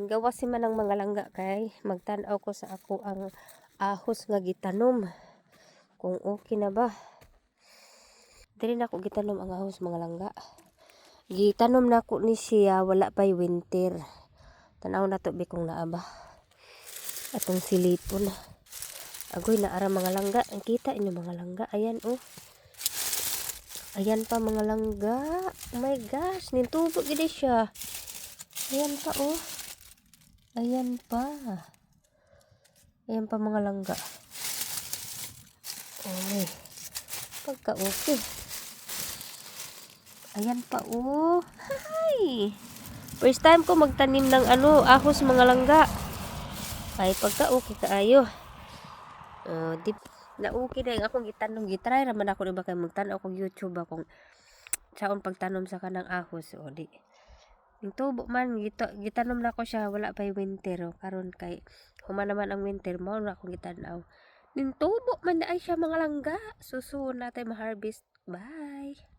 Gawas si man ang mga langga kay magtan-aw ko sa ako ang ahos nga gitanom. Kung okay na ba. Dili na ako gitanom ang ahos mga langga. Gitanom na ako ni siya wala pa'y winter. Tanaw na to bikong naa ba. Atong silipon. Agoy na ara mga langga. Ang kita inyo mga langga. Ayan oh. Ayan pa mga langga. Oh my gosh. Nintubo gini siya. Ayan pa oh. Ayan pa. Ayan pa mga langga. Oy. Pagka okay. Ayan pa oh. Hi. First time ko magtanim ng ahos mga langga. Ay pagka okay kaayo. Di na okay na yung akong gitanong gitry raman ako diba kay magtanaw akong YouTube akong saon pagtanom sa kanang ahos o di. Ning tubo man gitanom na ko siya wala pa'y winter karon kay human naman ang winter mao na akong gitanaw. Ning tubo man ay siya mga langga. Susun natay ma-harvest. Bye.